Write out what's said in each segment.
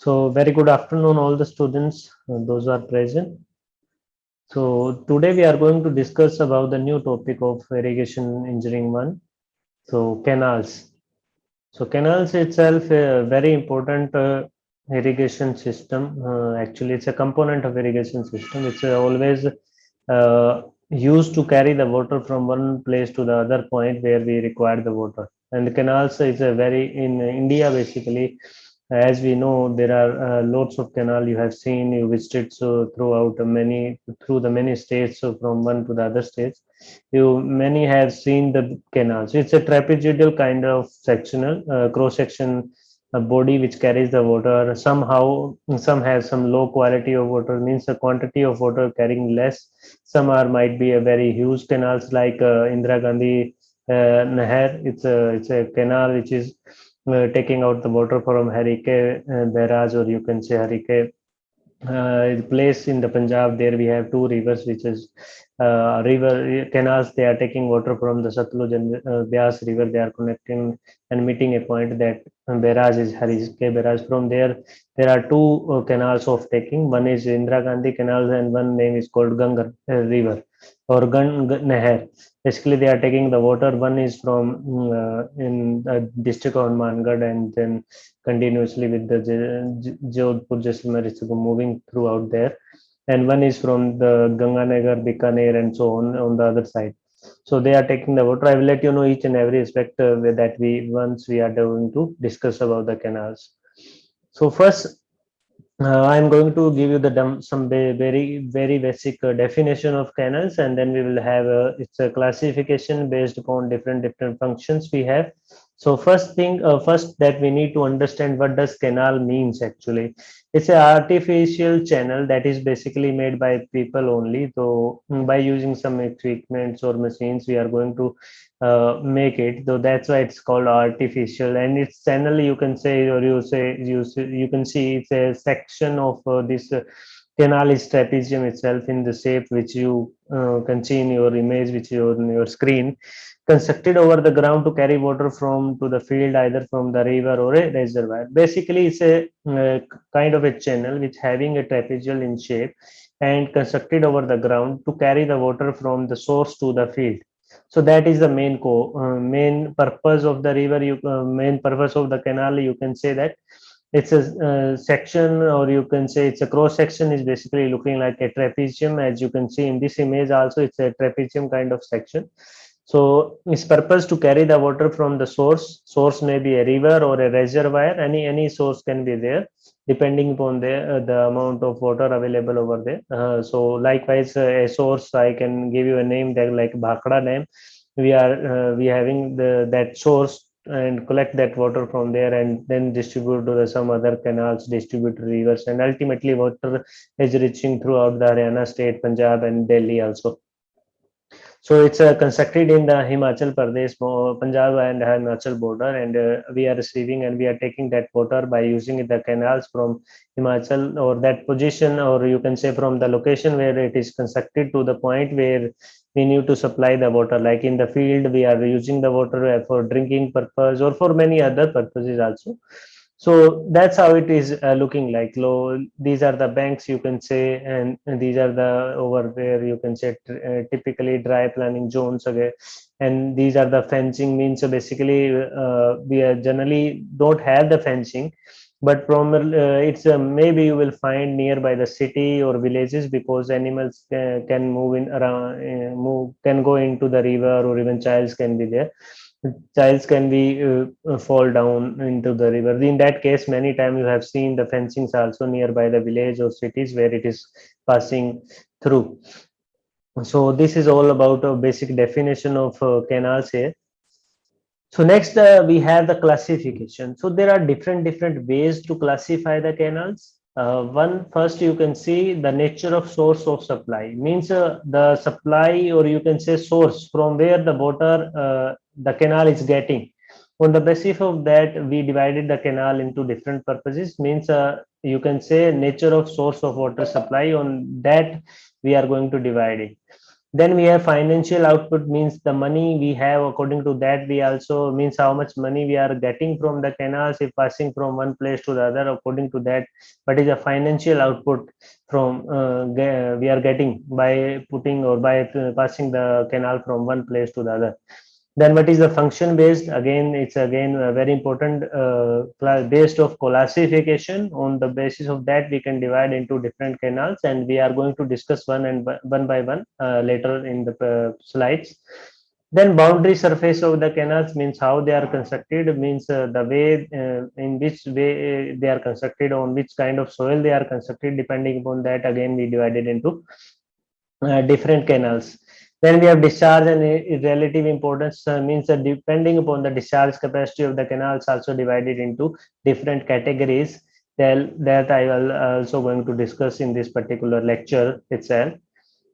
So, very good afternoon, all the students, those who are present. So, today we are going to discuss about the new topic of irrigation engineering one. So, canals. So, canals itself a very important irrigation system. Actually, it's a component of irrigation system. It's always used to carry the water from one place to the other point where we require the water. And the canals is a very in India basically, as we know, there are lots of canal you have seen, you visited so throughout the many states, so from one to the other states you many have seen the canals. It's a trapezoidal kind of sectional cross section body which carries the water. Somehow some have some low quality of water, means the quantity of water carrying less. Some are might be a very huge canals like Indira Gandhi Nahar. It's a canal which is taking out the water from Harike Barrage, or you can say Harike place in the Punjab. There we have two rivers, which is river canals. They are taking water from the Satluj and Byas river. They are connecting and meeting a point that barrage is Harike barrage. From there, there are two canals of taking. One is Indira Gandhi canal, and one name is called Gangar river or Nehar. Basically, they are taking the water. One is from in the district of Mangarh, and then continuously with the Jodhpur, Jaisalmer, it's moving throughout there. And one is from the Ganganagar, Bikaner, and so on the other side. So they are taking the water. I will let you know each and every aspect that we once we are going to discuss about the canals. So first, I'm going to give you the some very basic definition of canals, and then we will have it's a classification based upon different functions we have. So first that we need to understand what does canal means actually. It's an artificial channel that is basically made by people only. So by using some equipments or machines, we are going to make it. So that's why it's called artificial, and it's channel you can say, or you can see it's a section of this canal is trapezium itself in the shape which you can see in your image, which you on your screen, constructed over the ground to carry water from to the field, either from the river or a reservoir. Basically, it's a kind of a channel which having a trapezoidal in shape and constructed over the ground to carry the water from the source to the field. So that is the main purpose of the river. Main purpose of the canal, you can say that it's a section, or you can say it's a cross section, is basically looking like a trapezium. As you can see in this image also, it's a trapezium kind of section. So its purpose to carry the water from the source may be a river or a reservoir. Any source can be there depending upon the amount of water available over there. So likewise, a source, I can give you a name that like Bhakra Dam. We having that source and collect that water from there, and then distribute to some other canals, distribute to rivers, and ultimately water is reaching throughout the Haryana state, Punjab, and Delhi also. So it's constructed in the Himachal Pradesh, Punjab and Himachal border, and we are receiving and we are taking that water by using the canals from Himachal, or that position, or you can say from the location where it is constructed to the point where we need to supply the water. Like in the field, we are using the water for drinking purpose or for many other purposes also. So that's how it is looking like. Low, these are the banks, you can say, and these are the over where you can say typically dry planning zones again. And these are the fencing means. So basically, we are generally don't have the fencing, but from it's maybe you will find nearby the city or villages, because animals can move in around, move can go into the river, or even childs can be there. Childs can be fall down into the river. In that case, many times you have seen the fencings also nearby the village or cities where it is passing through. So this is all about a basic definition of canals here. So next, we have the classification. So there are different ways to classify the canals. One, first you can see the nature of source of supply, means the supply, or you can say source from where the water the canal is getting. On the basis of that, we divided the canal into different purposes. Means you can say nature of source of water supply. On that, we are going to divide it. Then we have financial output, means the money we have. According to that, we also means how much money we are getting from the canals if passing from one place to the other. According to that, what is the financial output from we are getting by putting or by passing the canal from one place to the other. Then what is the function based? Again, it's again a very important class based of classification. On the basis of that, we can divide into different canals, and we are going to discuss one by one later in the slides. Then boundary surface of the canals, means how they are constructed, means the way in which way they are constructed, on which kind of soil they are constructed. Depending upon that, again we divided into different canals. Then we have discharge and relative importance, means that depending upon the discharge capacity of the canals, also divided into different categories. That I will also going to discuss in this particular lecture itself.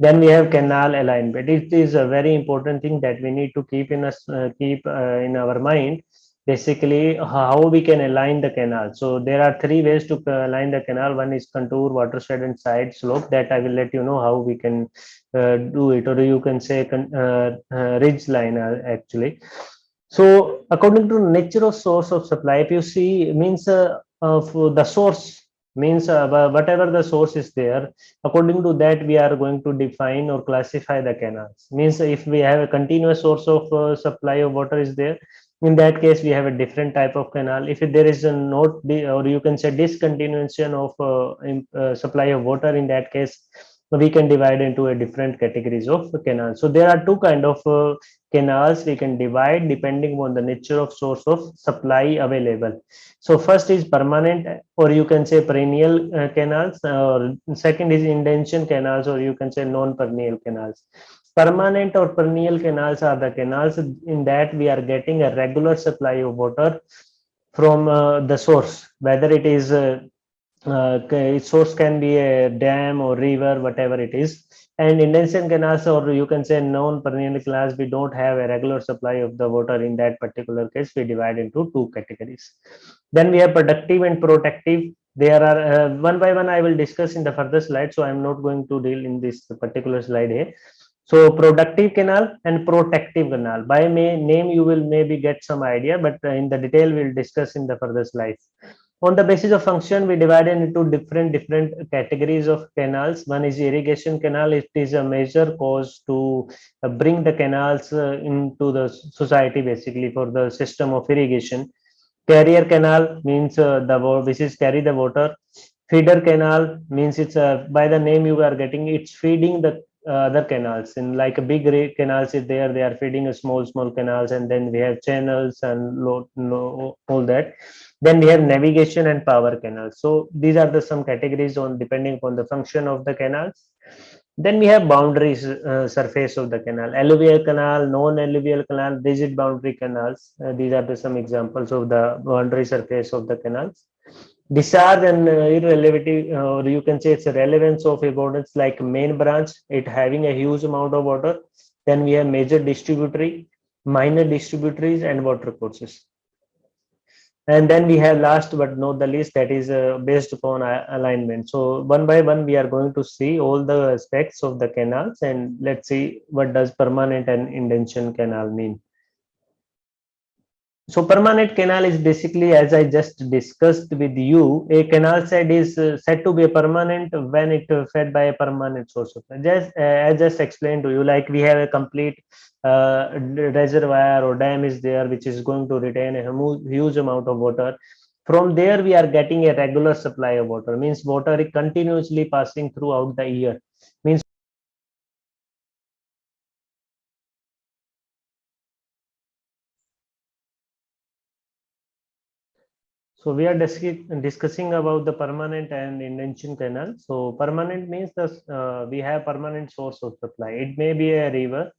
Then we have canal alignment. It is a very important thing that we need to keep in our mind. Basically, how we can align the canal. So there are three ways to align the canal. One is contour, watershed, and side slope. That I will let you know how we can do it, or you can say ridge line actually. So according to nature of source of supply, if you see, means of the source, means whatever the source is there, according to that we are going to define or classify the canals. Means if we have a continuous source of supply of water is there, in that case we have a different type of canal. If there is a not or you can say discontinuation of supply of water, in that case we can divide into a different categories of canals. So there are two kind of canals we can divide depending on the nature of source of supply available. So first is permanent, or you can say perennial canals, or second is indention canals, or you can say non-perennial canals. Permanent or perennial canals are the canals in that we are getting a regular supply of water from the source, whether it is source can be a dam or river, whatever it is. And indention canals, or you can say non-perennial canals, we don't have a regular supply of the water. In that particular case, we divide into two categories. Then we have productive and protective. There are one by one I will discuss in the further slide, so I'm not going to deal in this particular slide here. So productive canal and protective canal, by name you will maybe get some idea, but in the detail we'll discuss in the further slides. On the basis of function, we divided into different categories of canals. One is irrigation canal. It is a major cause to bring the canals into the society, basically for the system of irrigation. Carrier canal means which is carry the water. Feeder canal means it's by the name you are getting, it's feeding the other canals. In like a big canals is there, they are feeding a small canals, and then we have channels and all that. Then we have navigation and power canals. So these are the some categories on depending upon the function of the canals. Then we have boundaries surface of the canal, alluvial canal, non-alluvial canal, rigid boundary canals. These are the some examples of the boundary surface of the canals. Discharge and irrelevability, or you can say it's a relevance of importance, like main branch, it having a huge amount of water. Then we have major distributary, minor distributaries, and water courses. And then we have last but not the least, that is based upon alignment. So one by one we are going to see all the aspects of the canals, and let's see what does permanent and indention canal mean. So permanent canal is basically, as I just discussed with you, a canal side is said to be a permanent when it fed by a permanent source of just I just explained to you, like we have a complete reservoir or dam is there, which is going to retain a huge amount of water. From there we are getting a regular supply of water, means water is continuously passing throughout the year, means. So we are discussing about the permanent and indention canal. So permanent means we have permanent source of supply. It may be a river,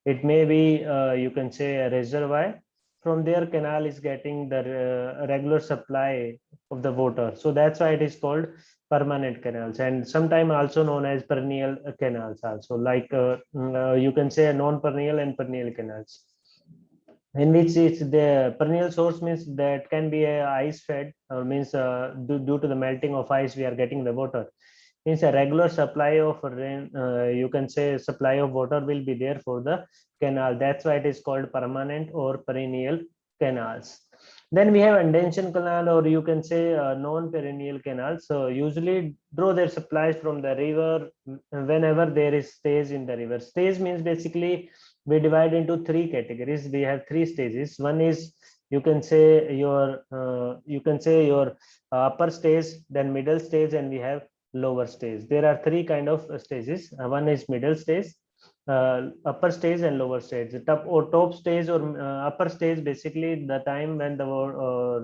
it may be you can say a reservoir. From there, canal is getting the regular supply of the water. So that's why it is called permanent canals, and sometimes also known as perennial canals. Also, like you can say non-perennial and perennial canals, in which it's the perennial source, means that can be a ice fed, means due to the melting of ice we are getting the water. means a regular supply of rain, you can say supply of water will be there for the canal. That's why it is called permanent or perennial canals. Then we have indention canal, or you can say non-perennial canals. So usually draw their supplies from the river whenever there is stage in the river. Stage means basically we divide into three categories. We have three stages. One is you can say your upper stage, then middle stage, and we have lower stage. There are three kind of stages. One is middle stage, upper stage, and lower stage. The top stage or upper stage, basically the time when the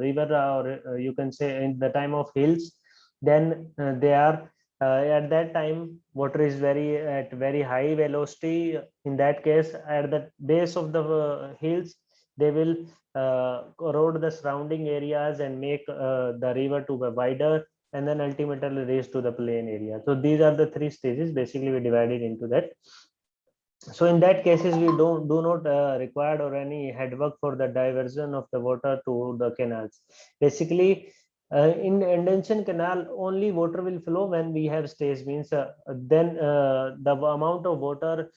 river, or you can say in the time of hills, then they are at that time water is very high velocity. In that case, at the base of the hills, they will erode the surrounding areas and make the river to be wider, and then ultimately reach to the plain area. So these are the three stages. Basically, we divided into that. So in that cases, we do not require or any head work for the diversion of the water to the canals. Basically, in indention canal, only water will flow when we have stage. Means then the amount of water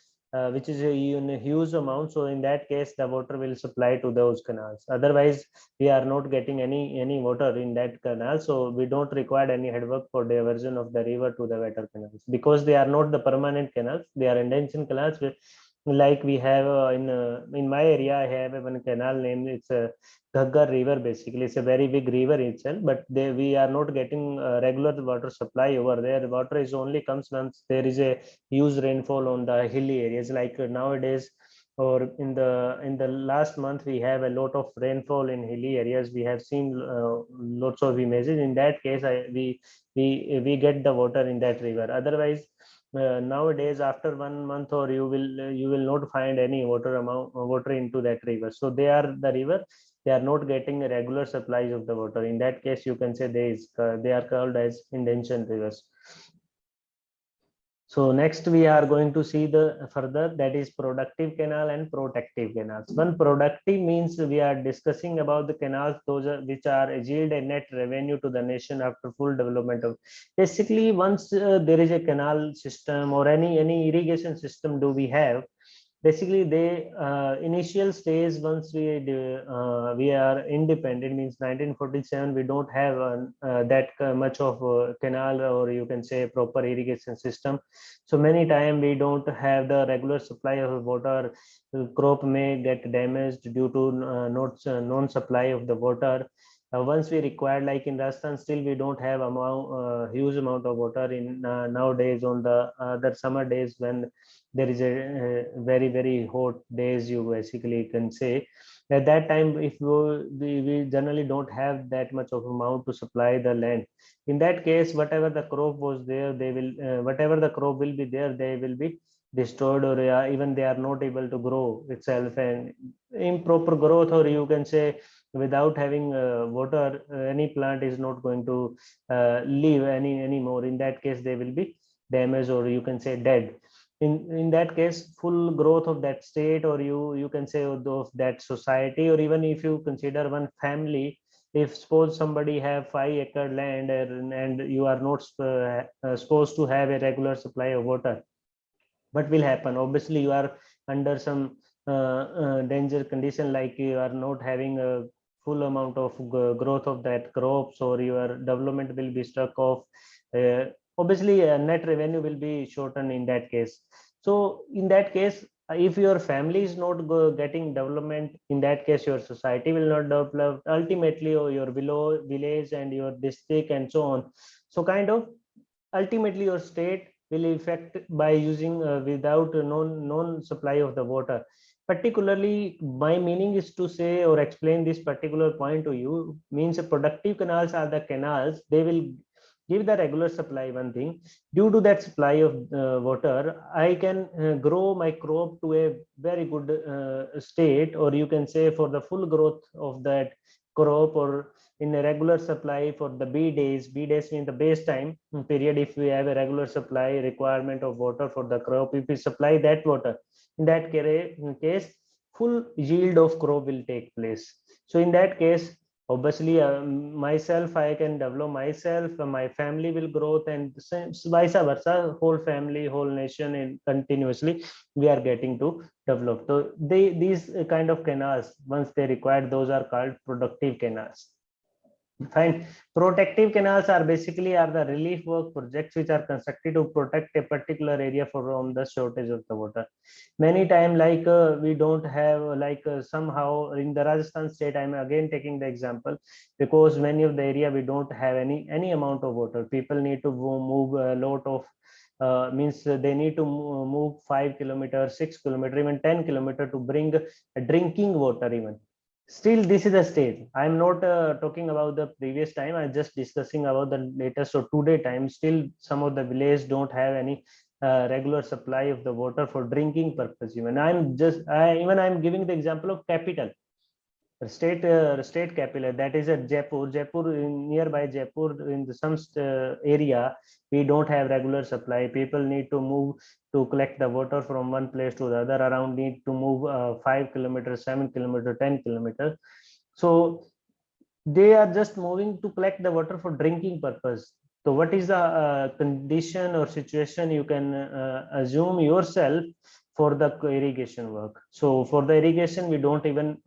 which is in a huge amount. So in that case, the water will supply to those canals. Otherwise, we are not getting any water in that canal. So we don't require any head work for diversion of the river to the better canals, because they are not the permanent canals. They are indention canals. Like we have in my area, I have one canal named, it's a Ghaggar river. Basically, it's a very big river itself, but we are not getting regular water supply over there. Water is only comes once there is a huge rainfall on the hilly areas. Like nowadays, or in the last month, we have a lot of rainfall in hilly areas. We have seen lots of images. In that case, we get the water in that river. Otherwise, nowadays, after 1 month, or you will not find any water into that river. So they are the river, they are not getting regular supplies of the water. In that case, you can say they are called as indention rivers. So next we are going to see the further, that is productive canal and protective canals. One productive means we are discussing about the canals, those which are yield a net revenue to the nation after full development of. Basically, once there is a canal system or any irrigation system do we have, basically they initial stage, once we are independent, means 1947, we don't have that much of canal, or you can say proper irrigation system. So many time we don't have the regular supply of water. Crop may get damaged due to not non supply of the water. Once we require, like in Rajasthan, still we don't have huge amount of water in nowadays. On the other summer days, when there is a very hot days, you basically can say at that time, if we generally don't have that much of amount to supply the land. In that case, whatever the crop was there, they will whatever the crop will be there, they will be destroyed, or even they are not able to grow itself, and improper growth, or you can say without having water, any plant is not going to live anymore. In that case, they will be damaged, or you can say dead. In that case, full growth of that state, or you can say of that society, or even if you consider one family, if suppose somebody have 5 acre land, and you are not supposed to have a regular supply of water, what will happen? Obviously, you are under some danger condition, like you are not having a full amount of growth of that crops, or your development will be stuck off. Obviously, net revenue will be shortened in that case. So in that case, if your family is not getting development, in that case your society will not develop ultimately, or your below village and your district and so on. So kind of ultimately your state will affect by using without a known supply of the water. Particularly, my meaning is to say or explain this particular point to you, means productive canals are the canals, they will give the regular supply. One thing, due to that supply of water, I can grow my crop to a very good state, or you can say for the full growth of that crop, or in a regular supply for the B days. B days means the base time period. If we have a regular supply requirement of water for the crop, if we supply that water, in that case, full yield of crop will take place. So in that case, Obviously, myself, I can develop myself, my family will grow, and vice versa, whole family, whole nation, and continuously we are getting to develop. So these kind of canals, once they required, those are called productive canals. Fine. Protective canals are basically are the relief work projects which are constructed to protect a particular area from the shortage of the water. Many time, like we don't have like somehow in the Rajasthan state, I'm again taking the example because many of the area we don't have any amount of water. People need to move a lot of means they need to move 5 kilometers, 6 kilometers, even 10 kilometers to bring drinking water even. Still this is the stage. I am not talking about the previous time, I'm just discussing about the latest or today time. Still some of the villages don't have any regular supply of the water for drinking purpose. Even I'm giving the example of capital, state capital, that is at Jaipur, in nearby Jaipur, in some area we don't have regular supply. People need to move to collect the water from one place to the other, around need to move 5 kilometers, 7 kilometers, 10 kilometers. So they are just moving to collect the water for drinking purpose. So what is the condition or situation you can assume yourself for the irrigation work? So for the irrigation we don't even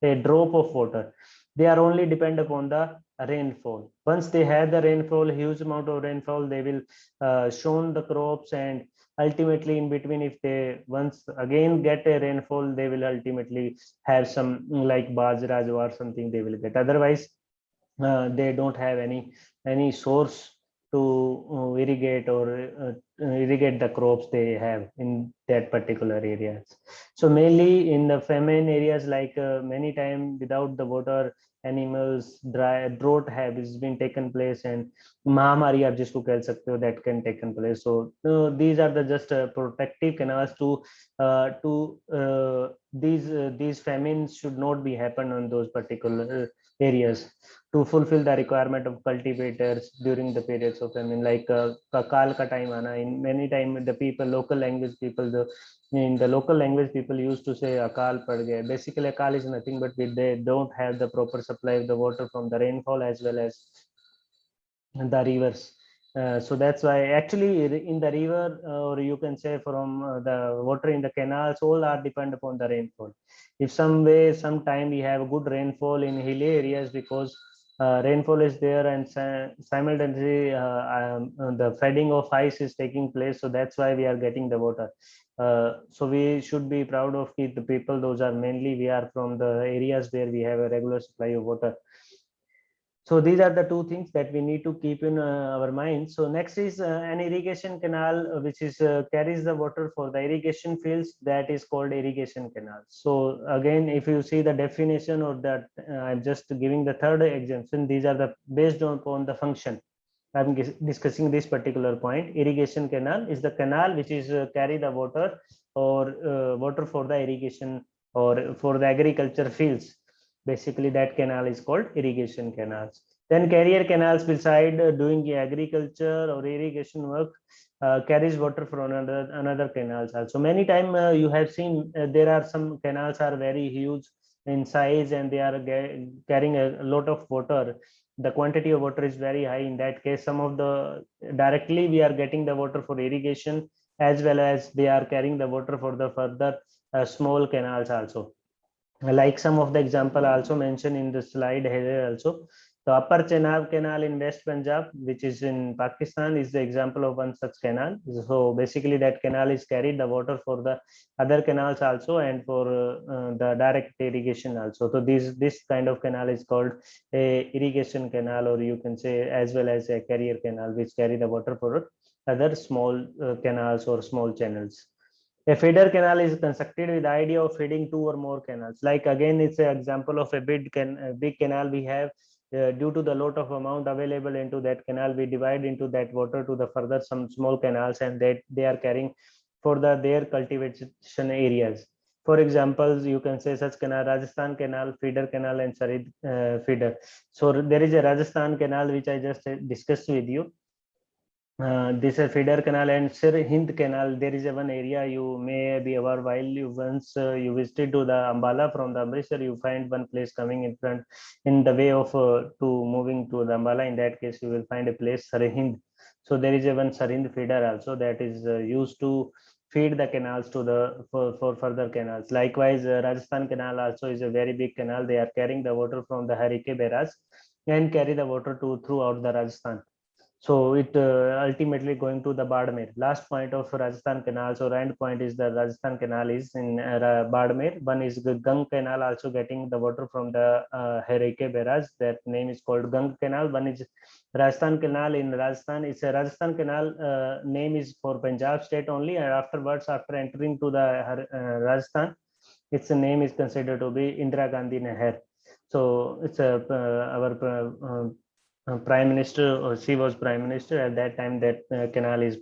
a drop of water. They are only depend upon the rainfall. Once they have the rainfall, huge amount of rainfall, they will shown the crops, and ultimately in between, if they once again get a rainfall, they will ultimately have some like bajra or something they will get. Otherwise they don't have any source to irrigate or irrigate the crops they have in that particular areas. So mainly in the famine areas, like many time without the water, animals drought has been taken place, and mahamari आप जिसको कह सकते हो, that can taken place. So these are the just protective canals to these famines should not be happen on those particular areas, to fulfill the requirement of cultivators during the periods of famine, like kal ka time ana. In many time the people, local language people, in the local language people used to say akal pad gaya. Basically akal is nothing but they don't have the proper supply of the water from the rainfall as well as the rivers. So that's why actually in the river, or you can say from the water in the canals, all are depend upon the rainfall. If some way sometime we have good rainfall in hilly areas, because rainfall is there, and simultaneously the flooding of ice is taking place, so that's why we are getting the water. So we should be proud of it, the people. Those are mainly we are from the areas where we have a regular supply of water. So these are the two things that we need to keep in our mind. So next is an irrigation canal, which is carries the water for the irrigation fields, that is called irrigation canal. So again, if you see the definition, or that I'm just giving the third exemption, these are the based on the function. I'm discussing this particular point. Irrigation canal is the canal which is carry the water, or water for the irrigation or for the agriculture fields. Basically that canal is called irrigation canals. Then carrier canals, beside doing agriculture or irrigation work, carries water from another canals also. Many time you have seen there are some canals are very huge in size, and they are carrying a lot of water. The quantity of water is very high. In that case, some of the directly we are getting the water for irrigation, as well as they are carrying the water for the further small canals also. Like some of the example also mentioned in the slide here also. The upper Chenab canal in West Punjab, which is in Pakistan, is the example of one such canal. So basically that canal is carried the water for the other canals also, and for the direct irrigation also. So this kind of canal is called a irrigation canal, or you can say as well as a carrier canal, which carry the water for other small canals or small channels. A feeder canal is constructed with the idea of feeding two or more canals. Like again, it's an example of a big canal we have. Due to the lot of amount available into that canal, we divide into that water to the further some small canals, and that they are carrying for their cultivation areas. For examples, you can say such canal, Rajasthan canal, feeder canal, and Sarid feeder. So there is a Rajasthan canal which I just discussed with you. This is feeder canal and Sir Hind canal. There is a one area you may be aware while you once you visited to the Ambala from the Amritsar, you find one place coming in front in the way of to moving to the Ambala. In that case, you will find a place Sir Hind. So there is a one Sir Hind feeder also that is used to feed the canals to the for further canals. Likewise, Rajasthan canal also is a very big canal. They are carrying the water from the Harike barrage and carry the water to throughout the Rajasthan. So it ultimately going to the Badmer. Last point of Rajasthan canal. So end point is the Rajasthan canal is in Badmer. One is the Gang canal, also getting the water from the Harike barrage. That name is called Gang canal. One is Rajasthan canal in Rajasthan. It's a Rajasthan canal name is for Punjab state only, and afterwards, after entering to the Rajasthan, its name is considered to be Indira Gandhi Nehar. So it's a our prime minister, or she was prime minister at that time. That canal is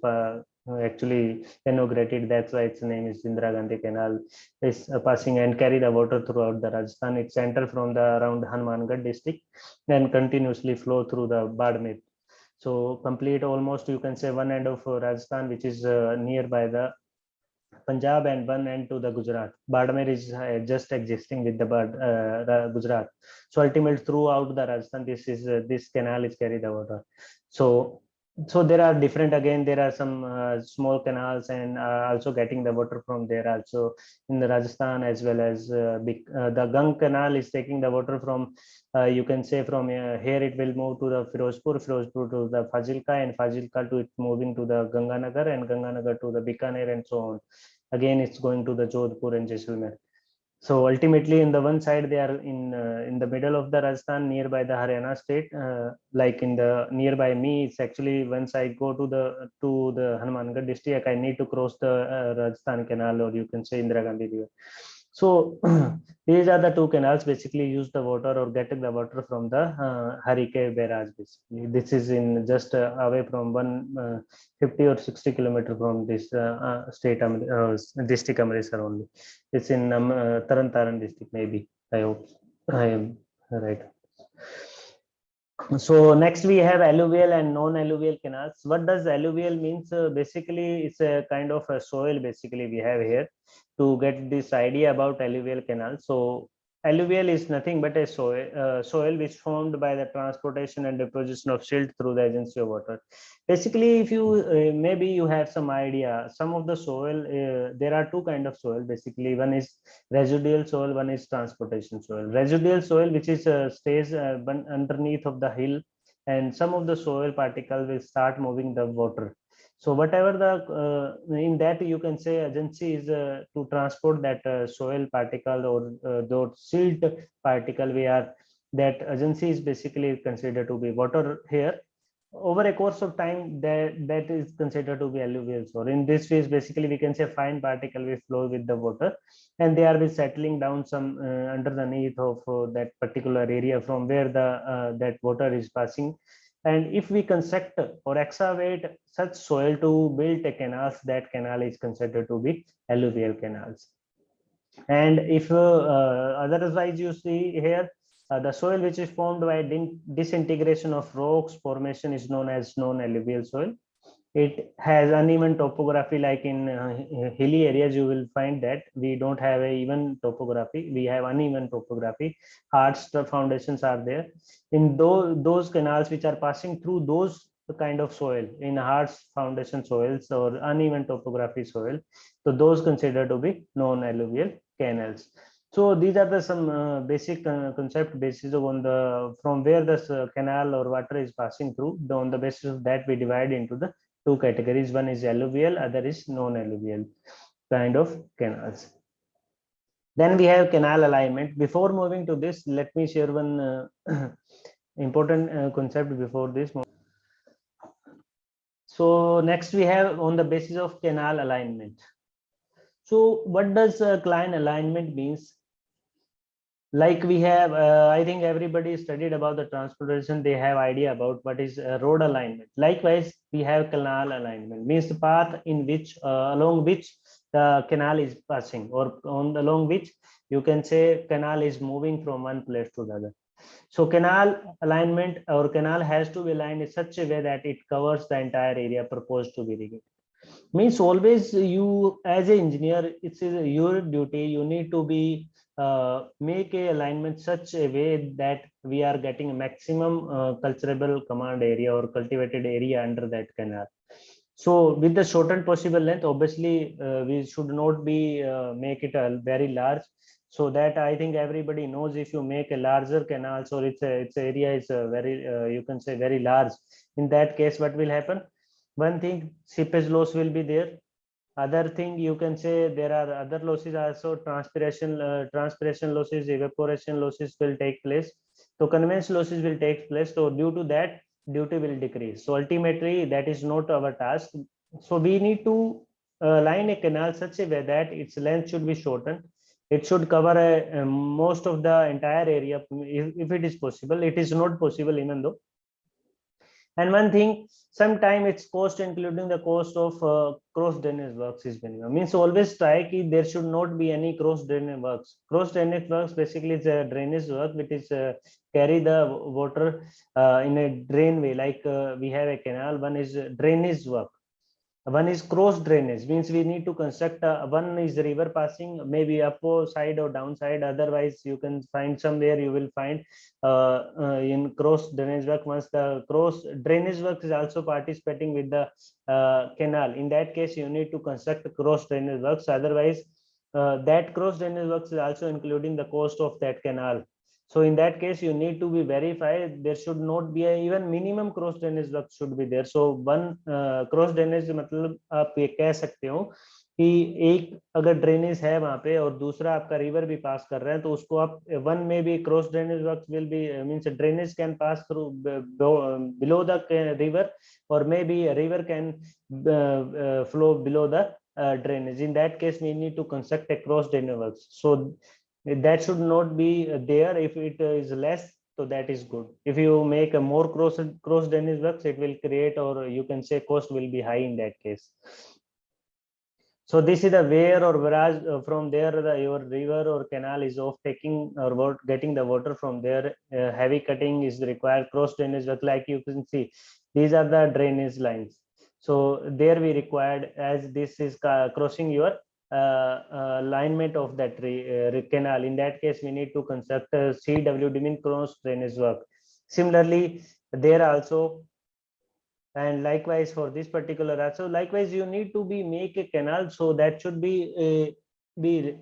actually inaugurated. That's why its name is Indira Gandhi Canal. Is passing and carry the water throughout the Rajasthan. It's enter from the around Hanumangarh district and continuously flow through the Badmer. So complete almost you can say one end of Rajasthan, which is nearby the Punjab, and one end to the Gujarat. Badmer is just existing with the Gujarat. So ultimately throughout the Rajasthan, this canal is carry the water. So there are different, again there are some small canals and also getting the water from there also in the Rajasthan, as well as the Gang canal is taking the water from you can say from here it will move to the Firozpur to the Fazilka, and Fazilka to it moving to the Ganganagar, and Ganganagar to the Bikaner, and so on. Again it's going to the Jodhpur and Jaisalmer. So ultimately in the one side they are in the middle of the Rajasthan, nearby the Haryana state. Like in the nearby me, it's actually once I go to the Hanumangarh district, I need to cross the Rajasthan canal, or you can say Indira Gandhi river. So these are the two canals basically use the water or getting the water from the Harike barrage. Basically, this is in just away from 150 or 60 kilometer from this district Amritsar only. It's in Taran Taran district, maybe. I hope I am right. So next we have alluvial and non-alluvial canals. What does alluvial means? Basically, it's a kind of a soil. Basically, we have here to get this idea about alluvial canal. So alluvial is nothing but a soil which formed by the transportation and deposition of silt through the agency of water. Basically, if you maybe you have some idea, some of the soil, there are two kind of soil. Basically, one is residual soil, one is transportation soil. Residual soil, which is stays underneath of the hill, and some of the soil particle will start moving the water. So whatever the in that you can say agency is to transport that soil particle or those silt particle, we are that agency is basically considered to be water here. Over a course of time, that is considered to be alluvial soil. In this phase, basically we can say fine particle will flow with the water, and they are be settling down some underneath of that particular area from where the that water is passing. And if we construct or excavate such soil to build a canals, that canal is considered to be alluvial canals. And if otherwise you see here, the soil which is formed by disintegration of rocks formation is known as non-alluvial soil. It has uneven topography, like in hilly areas you will find that we don't have a even topography, we have uneven topography. Hard foundations are there in those canals which are passing through those kind of soil, in hard foundation soils or uneven topography soil. So those considered to be non-alluvial canals. So these are the some basic concept basis on the from where the canal or water is passing through. On the basis of that, we divide into the two categories. One is alluvial, other is non-alluvial kind of canals. Then we have canal alignment. Before moving to this, let me share one important concept before this. So next we have on the basis of canal alignment. So what does canal alignment means? Like we have I think everybody studied about the transportation, they have idea about what is road alignment. Likewise, we have canal alignment, means the path in which along which the canal is passing, or on along which you can say canal is moving from one place to the other. So canal alignment or canal has to be aligned in such a way that it covers the entire area proposed to be irrigated. Means always you as an engineer, it's your duty, you need to be make a alignment such a way that we are getting a maximum cultivable command area or cultivated area under that canal. So with the shortened possible length, obviously we should not be make it a very large, so that I think everybody knows if you make a larger canal, so its area is very you can say very large. In that case, what will happen? One thing, seepage loss will be there. Other thing, you can say there are other losses also, transpiration losses, evaporation losses will take place. So conveyance losses will take place. So due to that, duty will decrease. So ultimately, that is not our task. So we need to line a canal such a way that its length should be shortened. It should cover most of the entire area if it is possible. It is not possible even though. And one thing, sometime it's cost including the cost of cross drainage works is minimum. Means always try ki there should not be any cross drainage works. Cross drainage works basically is a drainage work which is carry the water in a drain way. Like we have a canal, one is drainage work. One is cross drainage, means we need to construct one is river passing maybe up side or downside. Otherwise you can find somewhere you will find in cross drainage work. Once the cross drainage work is also participating with the canal, in that case you need to construct cross drainage works. Otherwise that cross drainage works is also including the cost of that canal. So in that case you need to be verified, there should not be a even minimum cross drainage work should be there. So one cross drainage मतलब आप ये कह सकते हो कि एक अगर drainage है वहां पे और दूसरा आपका रिवर भी पास कर रहे हैं, तो उसको आप वन में भी cross drainage work will be means drainage can pass through below the river or maybe a river can flow below the drainage. In that case we need to construct a cross drainage works. So that should not be there. If it is less, so that is good. If you make a more cross drainage works, it will create, or you can say cost will be high in that case. So this is the where or whereas from there your river or canal is off taking or getting the water from there. Heavy cutting is required. Cross drainage work, like you can see, these are the drainage lines. So there we required, as this is crossing your alignment of that canal. In that case we need to construct a CWD, mean cross drainage work. Similarly there also, and likewise for this particular also, likewise you need to be make a canal, so that should be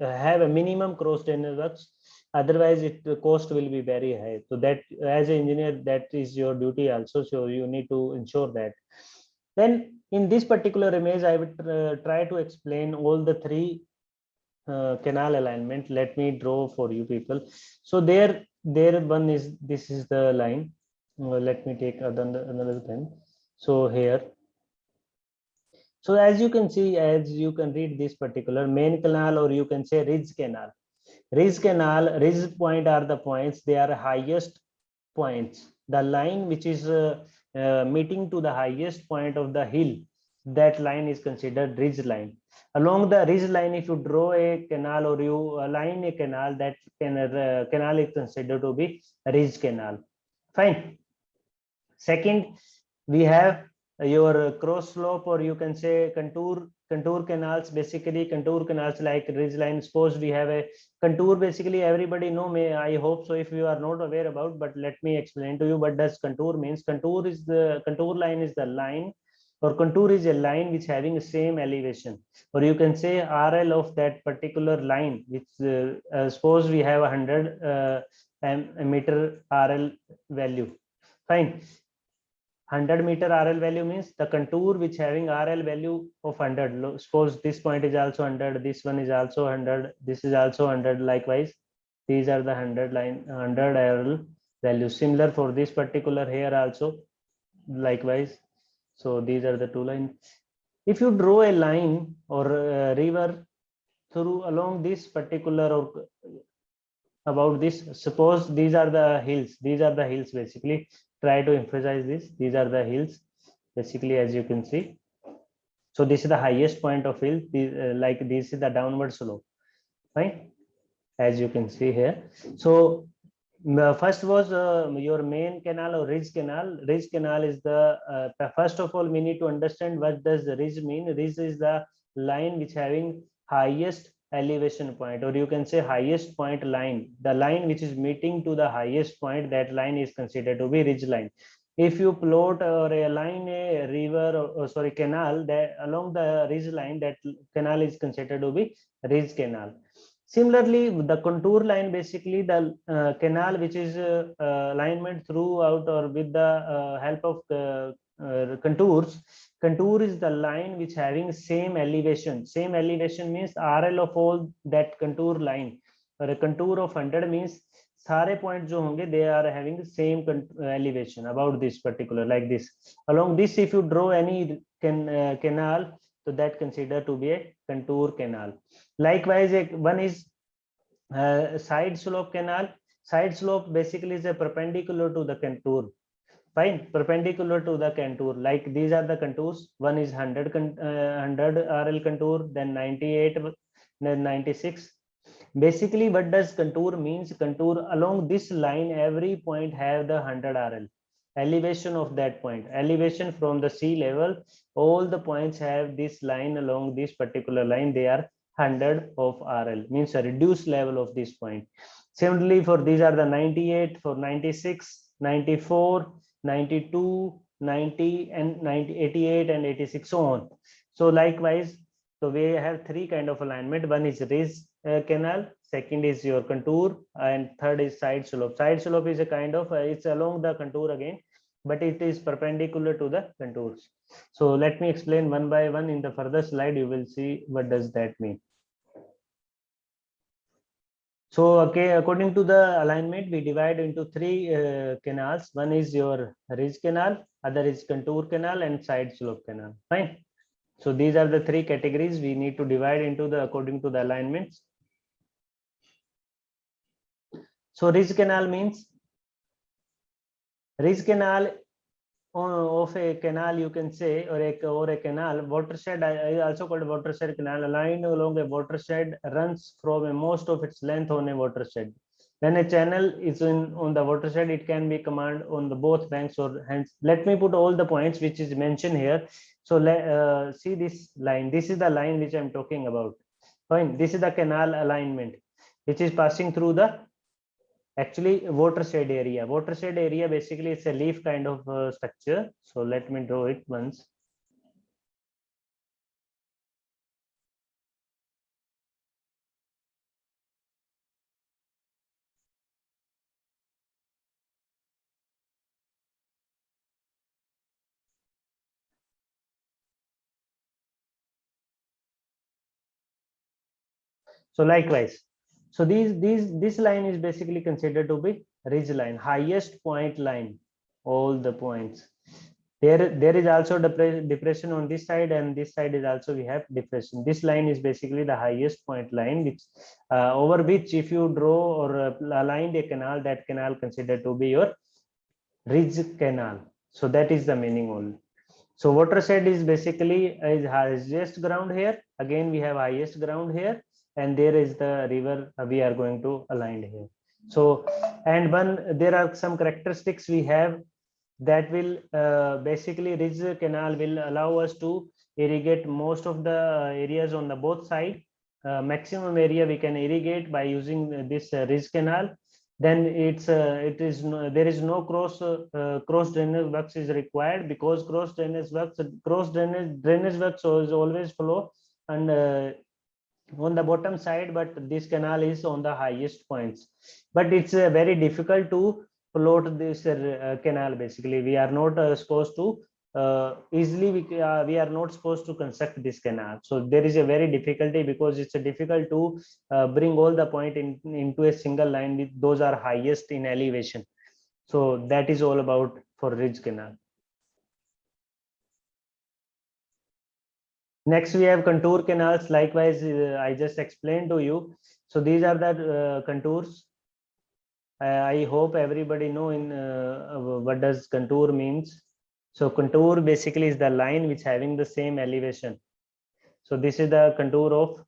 have a minimum cross drainage works. Otherwise it the cost will be very high. So that as an engineer, that is your duty also, so you need to ensure that. Then in this particular image I would try to explain all the three canal alignment. Let me draw for you people. So there one is, this is the line. Let me take another pen. So here, so as you can see, as you can read this particular main canal, or you can say ridge canal. Ridge point are the points, they are highest points. The line which is meeting to the highest point of the hill, that line is considered ridge line. Along the ridge line, if you draw a canal or you align a canal, that canal is considered to be ridge canal. Fine. Second, we have your cross slope, or you can say contour canals. Basically contour canals like ridge line. Suppose we have a contour, basically everybody know, may I hope so, if you are not aware about, but let me explain to you what does contour means. Contour line is the line, or contour is a line which having the same elevation, or you can say RL of that particular line, which suppose we have 100 meter RL value. Fine. 100 meter RL value means the contour which having RL value of 100. Suppose this point is also 100, this one is also 100, this is also 100. Likewise, these are the 100 line, 100 RL values. Similar for this particular here also, likewise. So these are the two lines. If you draw a line or a river through along this particular, or about this, suppose these are the hills. These are the hills basically. Try to emphasize this. These are the hills basically, as you can see. So this is the highest point of hill. Like this is the downward slope, right? As you can see here. So First was your main canal or ridge canal. Ridge canal is first of all we need to understand what does the ridge mean. Ridge is the line which having highest elevation point, or you can say highest point line. The line which is meeting to the highest point, that line is considered to be ridge line. If you plot or a line a river or sorry canal that along the ridge line, that canal is considered to be ridge canal. Similarly, the contour line, basically the canal which is alignment throughout or with the help of contours. Contour is the line which having same elevation. Same elevation means RL of all that contour line. Or a contour of 100 means सारे point जो होंगे they are having the same elevation about this particular, like this. Along this, if you draw any canal, so that considered to be a contour canal. Likewise, one is side slope canal. Side slope basically is a perpendicular to the contour. Fine, perpendicular to the contour. Like these are the contours. One is 100 RL contour, then 98, then 96. Basically, what does contour means? Contour along this line, every point have the 100 RL. Elevation of that point, elevation from the sea level, all the points have this line along this particular line. They are 100 of RL, means a reduced level of this point. Similarly, for these are the 98, for 96, 94, 92, 90, and 90, 88, and 86, so on. So likewise, so we have three kind of alignment. One is ridge canal, second is your contour, and third is side slope. Side slope is a kind of it's along the contour again, but it is perpendicular to the contours. So let me explain one by one. In the further slide, you will see what does that mean. So okay, according to the alignment, we divide into three canals. One is your ridge canal, other is contour canal, and side slope canal. Fine. So these are the three categories we need to divide into the according to the alignments. So ridge canal means ridge canal of a canal, you can say, or a canal watershed, also called watershed canal. A line along a watershed runs from most of its length on a watershed. When a channel is on the watershed, it can be command on the both banks or hence. Let me put all the points which is mentioned here. So see this line. This is the line which I'm talking about. Fine. This is the canal alignment, which is passing through the actually watershed area. Watershed area basically it's a leaf kind of structure. So let me draw it once. So likewise, so this line is basically considered to be ridge line, highest point line, all the points. There is also depression on this side, and this side is also we have depression. This line is basically the highest point line, which over which if you draw or align a canal, that canal considered to be your ridge canal. So that is the meaning only. So watershed is basically is highest ground here. Again, we have highest ground here, and there is the river we are going to align here. So, and one there are some characteristics we have that will basically ridge canal will allow us to irrigate most of the areas on the both side. Maximum area we can irrigate by using this ridge canal. Then there is no cross drainage works is required, because cross drainage works is always flow and on the bottom side, but this canal is on the highest points. But it's very difficult to float this canal. Basically, we are not supposed to easily we are not supposed to construct this canal. So there is a very difficulty, because it's difficult to bring all the point into a single line with those are highest in elevation. So that is all about for ridge canal. Next, we have contour canals. Likewise, I just explained to you. So these are the contours. I hope everybody know in what does contour means. So contour basically is the line which having the same elevation. So this is the contour of.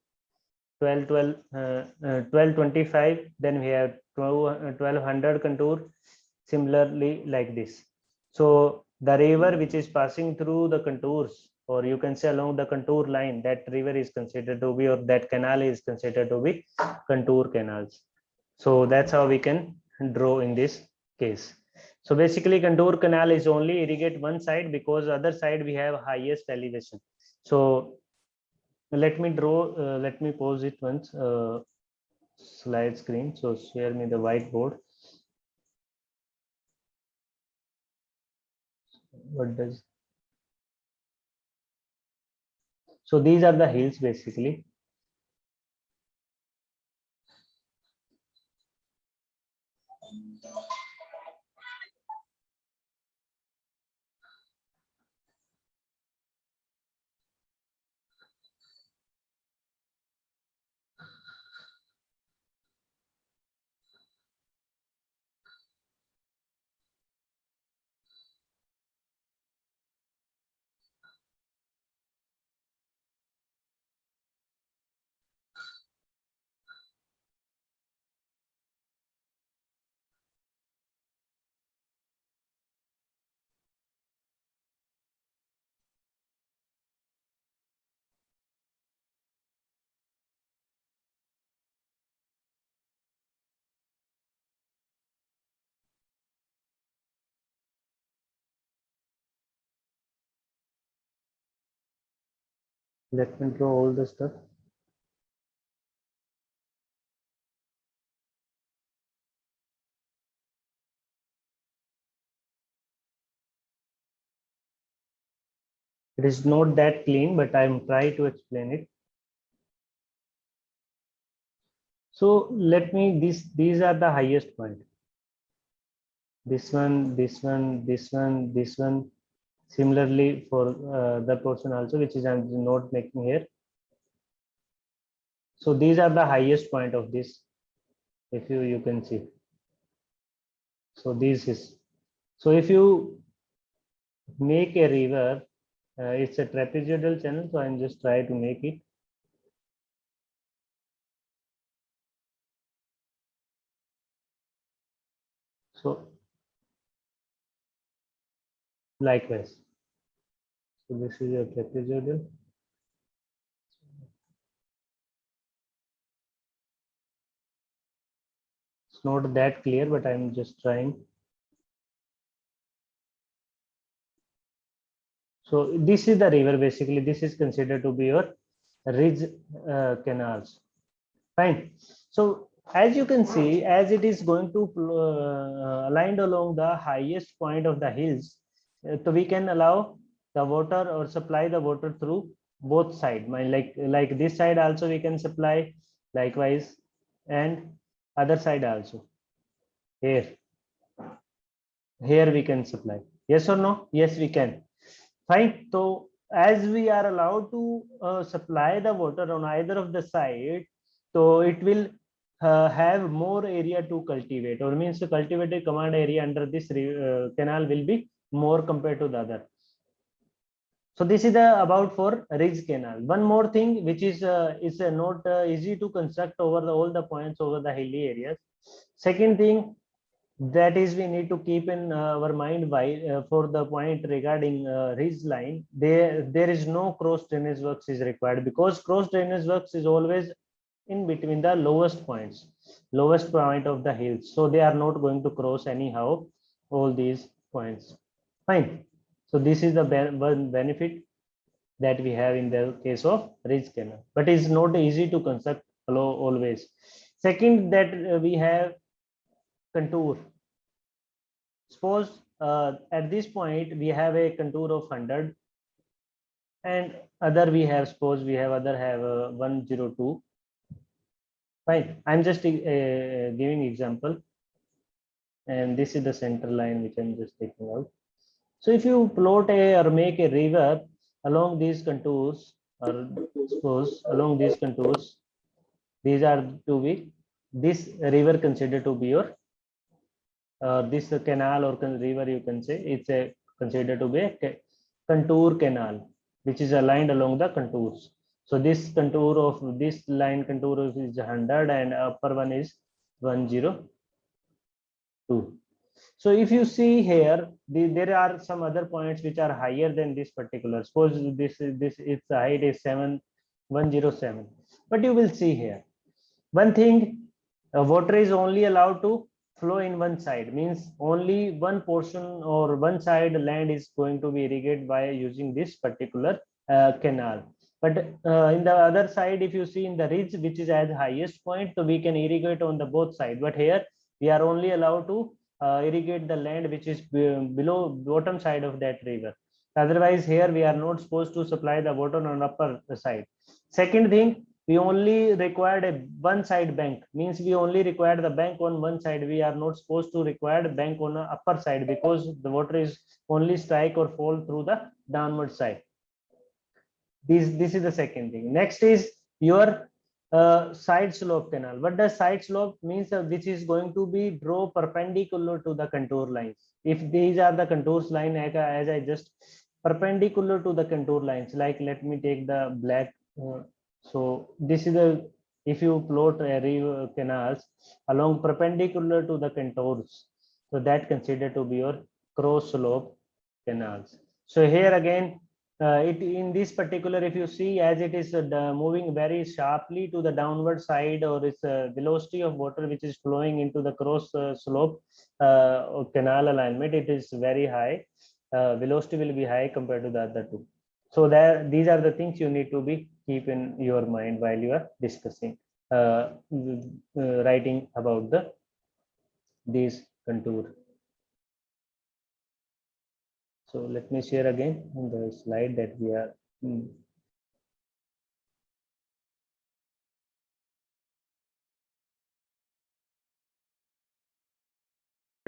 1225, then we have 1200 contour, similarly like this. So the river which is passing through the contours, or you can say along the contour line, that river is considered to be, or that canal is considered to be contour canals. So that's how we can draw in this case. So basically contour canal is only irrigate one side, because other side we have highest elevation. So let me draw, let me pause it once, slide screen. So share me the whiteboard. What does, so these are the hills basically. Let me draw all the stuff. It is not that clean, but I'm trying to explain it. So let me, these are the highest point. This one, this one, this one, this one. Similarly for the portion also, which is I'm not making here. So these are the highest point of this, if you can see. So this is, so if you make a river, it's a trapezoidal channel, so I'm just trying to make it. So likewise, so this is a trapezoidal. It's not that clear, but I'm just trying. So this is the river basically. This is considered to be your ridge canals. Fine. So as you can see, as it is going to aligned along the highest point of the hills, so we can allow the water or supply the water through both sides. Like this side also we can supply, likewise, and other side also. Here we can supply. Yes or no? Yes, we can. Fine. So as we are allowed to supply the water on either of the side, so it will have more area to cultivate, or means the cultivated command area under this canal will be more compared to the other. So this is the about for ridge canal. One more thing which is not easy to construct over all the points over the hilly areas. Second thing, that is we need to keep in our mind why for the point regarding ridge line, there is no cross drainage works is required, because cross drainage works is always in between the lowest point of the hills, so they are not going to cross anyhow all these points. Fine. So this is the one benefit that we have in the case of ridge canal, but it's not easy to construct always. Second, that we have contour. Suppose at this point we have a contour of 100, and other we have, suppose we have other have 102. Fine. I'm just giving example, and this is the center line which I'm just taking out. So if you plot a or make a river along these contours, or suppose along these contours, these are to be, this river considered to be your this canal or river, you can say it's a considered to be a contour canal, which is aligned along the contours. So this contour of this line contour is 100 and upper one is 102. So if you see here, there are some other points which are higher than this particular. Suppose this its height is 107. But you will see here one thing, water is only allowed to flow in one side, means only one portion or one side land is going to be irrigated by using this particular canal. But in the other side, if you see in the ridge which is at highest point, so we can irrigate on the both side. But here we are only allowed to irrigate the land which is below bottom side of that river. Otherwise here we are not supposed to supply the water on upper side. Second thing, we only required a one side bank, means we only required the bank on one side. We are not supposed to require bank on the upper side, because the water is only strike or fall through the downward side. This is the second thing. Next is your side slope canal. What does side slope means? Which is going to be draw perpendicular to the contour lines. If these are the contours line, as I just perpendicular to the contour lines, like let me take the black. So this is the, if you plot river canals along perpendicular to the contours, so that considered to be your cross slope canals. So here again, it in this particular, if you see, as it is moving very sharply to the downward side, or its velocity of water which is flowing into the cross slope or canal alignment, it is very high. Velocity will be high compared to the other two. So that these are the things you need to be keep in your mind while you are discussing writing about these contour. So let me share again on the slide that we are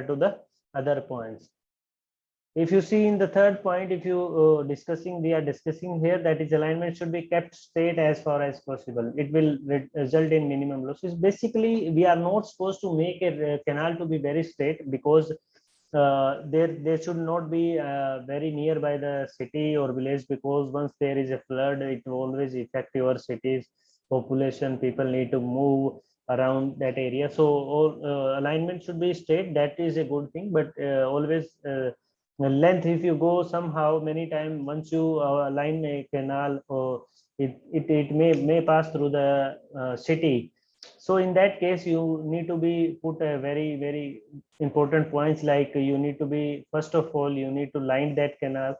to the other points. If you see in the third point, if you we are discussing here, that is alignment should be kept straight as far as possible. It will result in minimum losses. Basically, we are not supposed to make a canal to be very straight, because there should not be very nearby the city or village, because once there is a flood, it will always affect your city's population. People need to move around that area. So all alignment should be straight. That is a good thing. But always the length, if you go somehow many times, once you align a canal, or it may pass through the city. So in that case, you need to be put a very important points, like you need to be, first of all, you need to line that canal.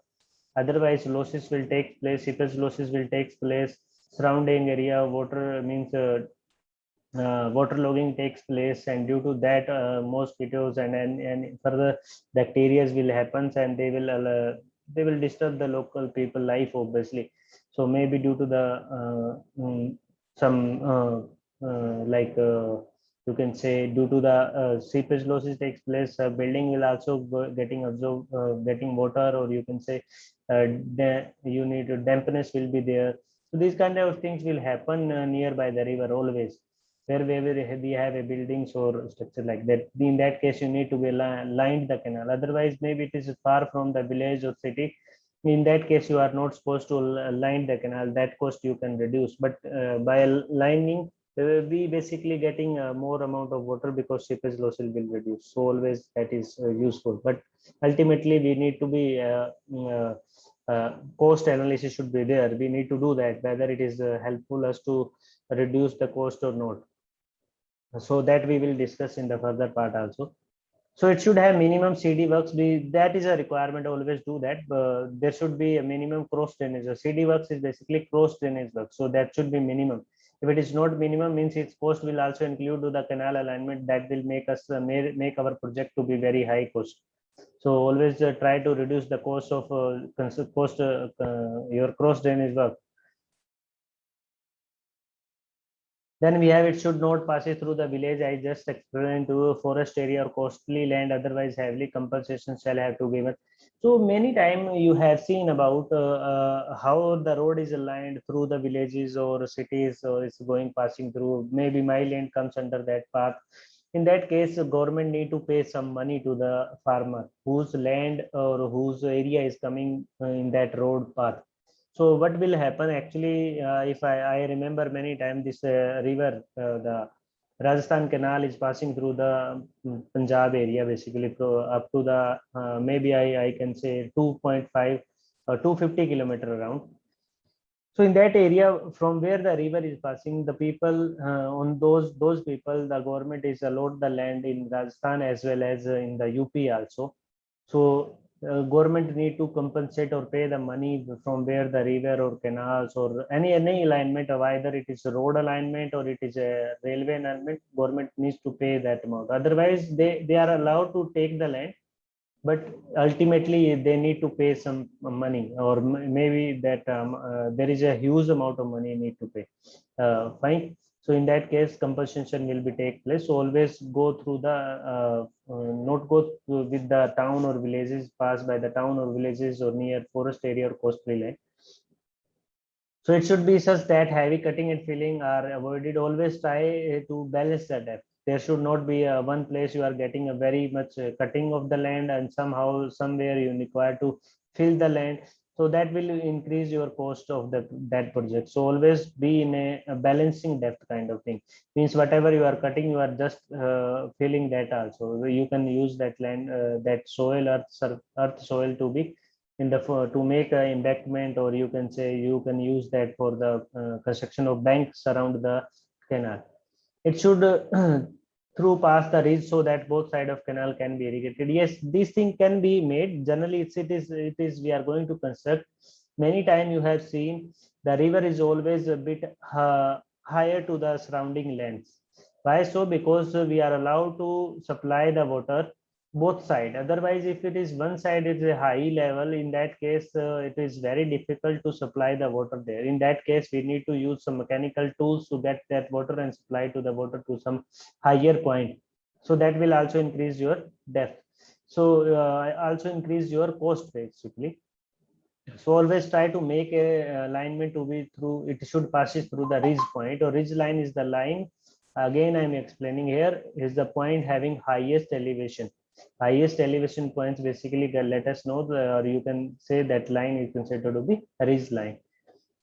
Otherwise losses will take place, seepage losses will take place. Surrounding area water means water logging takes place, and due to that mosquitoes and further bacteria will happen, and they will disturb the local people life, obviously. So maybe due to the some like you can say, due to the seepage losses takes place, building will also getting absorbed, getting water, or you can say you need dampness will be there. So these kind of things will happen nearby the river always, wherever we have a buildings or structure like that. In that case, you need to be lined the canal. Otherwise, maybe it is far from the village or city. In that case, you are not supposed to line the canal. That cost you can reduce. But by lining, we basically getting more amount of water, because seepage loss will reduce. So always that is useful. But ultimately, we need to be cost analysis should be there. We need to do that, whether it is helpful us to reduce the cost or not. So that we will discuss in the further part also. So it should have minimum CD works. That is a requirement, always do that. There should be a minimum cross drainage. CD works is basically cross drainage work, so that should be minimum. If it is not minimum, means its cost will also include to the canal alignment. That will make us make our project to be very high cost. So always try to reduce the cost of your cross drainage work. Then we have, it should not pass it through the village. I just explained to forest area or costly land, otherwise heavily compensation shall have to be given. So many time you have seen about how the road is aligned through the villages or cities, or it's going passing through. Maybe my land comes under that path. In that case, the government need to pay some money to the farmer whose land or whose area is coming in that road path. So what will happen actually, if I remember many times, this river, the Rajasthan Canal is passing through the Punjab area, basically up to the maybe I can say 2.5 or 250 kilometer around. So in that area, from where the river is passing, the people on those people, the government is allowed the land in Rajasthan as well as in the UP also. So government need to compensate or pay the money from where the river or canals or any alignment of either it is a road alignment or it is a railway alignment, government needs to pay that amount. Otherwise, they are allowed to take the land, but ultimately they need to pay some money, or maybe that there is a huge amount of money need to pay. Fine. So in that case, compensation will be take place. So always go through the not go through with the town or villages, pass by the town or villages or near forest area or coastal land. So it should be such that heavy cutting and filling are avoided. Always try to balance the depth. There should not be one place you are getting a very much cutting of the land and somehow somewhere you require to fill the land. So that will increase your cost of that project. So always be in a balancing depth kind of thing. Means whatever you are cutting, you are just filling that also. You can use that land, that soil, earth soil to be in the to make an embankment, or you can say you can use that for the construction of banks around the canal. It should through past the ridge so that both side of canal can be irrigated. Yes, this thing can be made. Generally it is we are going to construct. Many time you have seen the river is always a bit higher to the surrounding lands. Why so? Because we are allowed to supply the water both side. Otherwise, if it is one side is a high level, in that case it is very difficult to supply the water there. In that case, we need to use some mechanical tools to get that water and supply to the water to some higher point. So that will also increase your depth. So also increase your cost basically. So always try to make a alignment to be through, it should passes through the ridge point, or ridge line is the line. Again, I'm explaining here, is the point having highest elevation. Highest elevation points basically let us know or you can say that line is considered to be a ridge line.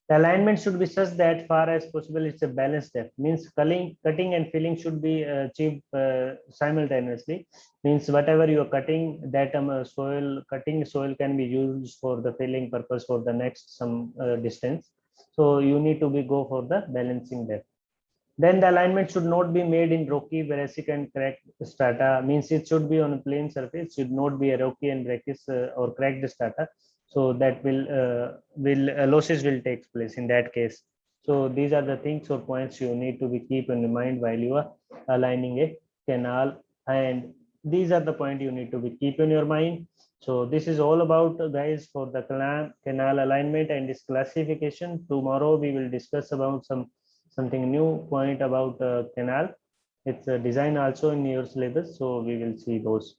The alignment should be such that far as possible it's a balanced depth. Means cutting and filling should be achieved simultaneously. Means whatever you are cutting, that cutting soil can be used for the filling purpose for the next some distance. So you need to be go for the balancing depth. Then the alignment should not be made in rocky, breccic and cracked strata. Means it should be on a plain surface, should not be a rocky and brachish or cracked strata. So that will losses will take place in that case. So these are the things or points you need to be keep in mind while you are aligning a canal, and these are the point you need to be keep in your mind. So this is all about guys for the canal alignment and its classification. Tomorrow we will discuss about something new point about canal. It's a design also in your syllabus, so we will see those.